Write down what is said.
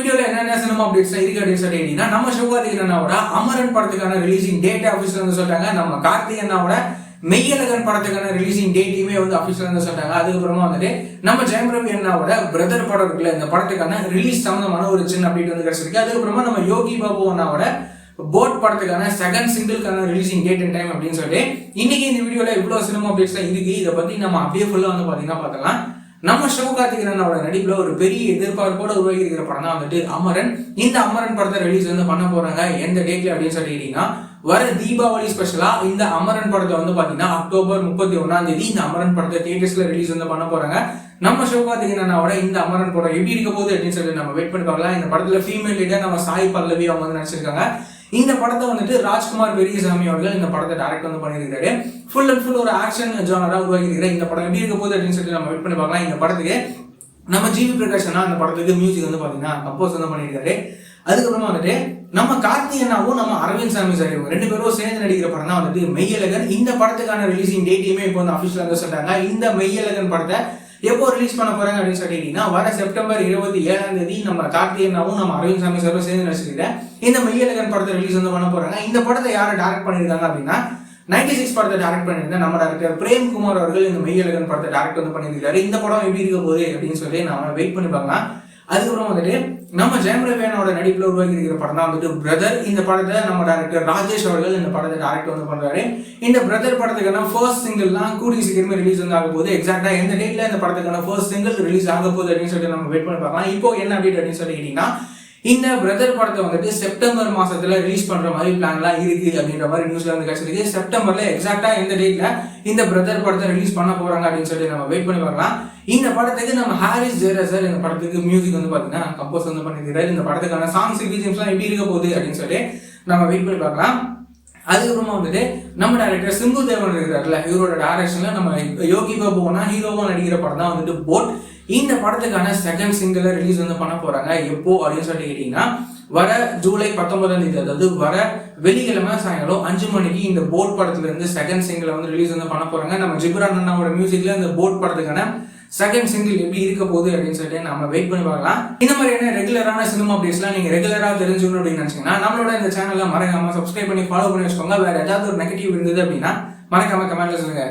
வீடியோல என்னென்ன cinema updates இருக்கு அப்படின்னு சொல்லிட்டீங்கன்னா, நம்ம சிவகார்த்திகேயன் அண்ணாவோட அமரன் படத்துக்கான ரிலீசிங் டேட் ஆஃபீஸ்ல வந்து சொல்லிட்டாங்க. நம்ம கார்த்திகேயன் அண்ணாவோட மெய்யழகன் படத்துக்கான ரிலீசிங் டேட்டையுமே வந்து ஆஃபீஸ்ல வந்து சொல்லிட்டாங்க. அதுக்கப்புறமா வந்துட்டு நம்ம ஜெயம் ரவி அண்ணாவோட பிரதர் படம் இருக்குல்ல, இந்த படத்துக்கான ரிலீஸ் சம்பந்தமான ஒரு சின்ன அப்டேட் வந்து கிடைச்சிருக்கு. அதுக்கப்புறமா நம்ம யோகி பாபு அண்ணாவோட போட் படத்துக்கான செகண்ட் சிங்கிள்கான ரிலீசிங் டேட் அண்ட் டைம் அப்படின்னு சொல்லி இன்னைக்கு இந்த வீடியோல இவ்வளவு சினிமா அப்டேட்ஸ் இருக்கு. இதை பத்தி நம்ம அப்படியே ஃபுல்லா வந்து பாத்தீங்கன்னா பார்க்கலாம். நம்ம சிவகார்த்திகேயன் அண்ணாவோட நடிப்புல ஒரு பெரிய எதிர்பார்ப்போட உருவாகி இருக்கிற படம் தான் வந்துட்டு அமரன். இந்த அமரன் படத்தை ரிலீஸ் வந்து பண்ண போறாங்க எந்த டேட்ல அப்படின்னு சொல்லிட்டீங்கன்னா, வர தீபாவளி ஸ்பெஷலா இந்த அமரன் படத்தை வந்து பாத்தீங்கன்னா அக்டோபர் 31 இந்த அமரன் படத்தை தியேட்டர்ஸ்ல ரிலீஸ் வந்து பண்ண போறாங்க. நம்ம சிவகார்த்திகேயன் அண்ணாவோட இந்த அமரன் படம் எப்படி இருக்க போகுது அப்படின்னு சொல்லி நம்ம வெயிட் பண்ணி பார்க்கலாம். இந்த படத்துல ஃபீமேல் லீடர் நம்ம சாய் பல்லவி அவங்க வந்து நடிச்சிருக்காங்க. இந்த படத்தை வந்துட்டு ராஜ்குமார் பெரியசாமி அவர்கள் இந்த படத்தை டைரக்ட் வந்து பண்ணியிருக்காரு. ஃபுல் அண்ட் ஃபுல் ஒரு ஆக்ஷன் ஜானரா உருவாக்கி இருக்கிற இந்த படம் எப்படி இருக்க போகுது அப்படின்னு சொல்லிட்டு நம்ம வெயிட் பண்ணி பார்க்கலாம். இந்த படத்துக்கு நம்ம ஜிவி பிரகாஷ் அந்த படத்துக்கு மியூசிக் வந்து பாத்தீங்கன்னா கம்போஸ் வந்து பண்ணியிருக்காரு. அதுக்கப்புறமா வந்துட்டு நம்ம கார்த்திகேயனாவும் நம்ம அரவிந்த் சாமி சார் இவங்க ரெண்டு பேரும் சேர்ந்து நடிக்கிற படம் தான் வந்துட்டு மெய்யழகன். இந்த படத்துக்கான ரிலீசிங் டேட்டையுமே இப்போ வந்து அஃபிஷியலா வந்து சொல்றாங்க. இந்த மெய்யழகன் படத்தை எப்போ ரிலீஸ் பண்ண போறாங்க அப்படின்னு சொல்லிட்டீங்கன்னா, வர செப்டம்பர் 27 நம்ம கார்த்திகேயனாவும் நம்ம அரவிந்த் சாமி சாரும் சேர்ந்து நடிச்சிருக்கிற இந்த மெய்யழகன் படத்தை ரிலீஸ் வந்து பண்ண போறாங்க. இந்த படத்தை யாரை டைரக்ட் பண்ணிருக்காங்க அப்படின்னா, 96 படத்தை டைரக்ட் பண்ணியிருந்தேன் நம்ம டைரக்டர் பிரேம்குமார் அவர்கள் இந்த மெய்யழகன் படத்தை டைரக்ட் வந்து பண்ணியிருக்காரு. இந்த படம் எப்படி இருக்க போகுது அப்படின்னு சொல்லி நாம வெயிட் பண்ணி பார்க்கலாம். அதுக்கப்புறம் வந்துட்டு நம்ம ஜெயம் ரவி அண்ணாவோட நடிப்புல உருவாக்கி இருக்கிற படம் தான் வந்துட்டு பிரதர். இந்த படத்தை நம்ம டைரக்டர் ராஜேஷ் அவர்கள் இந்த படத்தை டைரக்ட் வந்து பண்றாரு. இந்த பிரதர் படத்துக்கான ஃபர்ஸ்ட் சிங்கிள்லாம் கூடிய சீக்கிரமே ரிலீஸ் வந்து ஆக போகுது. எக்ஸாக்டா எந்த டேட்ல இந்த படத்துக்கான ஃபர்ஸ்ட் சிங்கிள் ரிலீஸ் ஆக போகுது அப்படின்னு சொல்லிட்டு நம்ம வெயிட் பண்ணி பார்க்கலாம். இப்போ என்ன அப்டேட் அப்படின்னு சொல்லிக்கிட்டீங்கன்னா, இந்த பிரதர் படத்தை வந்துட்டு செப்டம்பர் மாசத்துல ரிலீஸ் பண்ற மாதிரி பிளான்லாம் இருக்கு அப்படின்ற மாதிரி நியூஸ்ல வந்து கிடைச்சிருக்கு. செப்டம்பர்ல எக்ஸாக்டா எந்த டேட்ல இந்த பிரதர் படத்தை ரிலீஸ் பண்ண போறாங்க அப்படின்னு சொல்லி நம்ம வெயிட் பண்ணி பார்க்கலாம். இந்த படத்துக்கு நம்ம ஹாரிஸ் ஜெயராஜ் சார் இந்த படத்துக்கு மியூசிக் வந்து பாத்தீங்கன்னா கம்போஸ் வந்து பண்ணிருக்காரு. இந்த படத்துக்கான சாங்ஸ் பிஜிஎம்ஸ்லாம் எப்படி இருக்க போகுது அப்படின்னு சொல்லி நம்ம வெயிட் பண்ணி பார்க்கலாம். அதுக்கப்புறமா வந்துட்டு நம்ம டைரக்டர் சிம்பு தேவன் இருக்கிறாருல, இவரோட டைரக்ஷன்ல நம்ம யோகி பாபுனா ஹீரோவா நடிக்கிற படம் தான் வந்துட்டு போட். இந்த படத்துக்கான செகண்ட் சிங்கிள் ரிலீஸ் வந்து பண்ண போறாங்க. எப்போ அப்படின்னு சொல்லி கேட்டீங்கன்னா, வர ஜூலை 19 அதாவது வர வெள்ளிக்கிழமை சாயங்காலம் 5 மணிக்கு இந்த போட் படத்துல இருந்து செகண்ட் சிங்கிள் வந்து ரிலீஸ் வந்து பண்ண போறாங்க. நம்ம ஜிப்ரான் அண்ணாவோட மியூசிக்ல இந்த போட் படத்துக்கான செகண்ட் சிங்கிள் எப்படி இருக்க போகுது அப்படின்னு சொல்லிட்டு நம்ம வெயிட் பண்ணி பார்க்கலாம். இந்த மாதிரியான ரெகுலரான சினிமா அப்டேட்ஸ்லாம் நீங்க ரெகுலரா தெரிஞ்சுக்கணும் அப்படின்னு நினைச்சீங்கன்னா, நம்மளோட இந்த சேனல்ல மறக்காம சப்ஸ்கிரைப் பண்ணி ஃபாலோ பண்ணி வச்சுக்கோங்க. வேற ஏதாவது ஒரு நெகட்டிவ் இருந்தது அப்படின்னா மறக்காம கமெண்ட்ல சொல்லுங்க.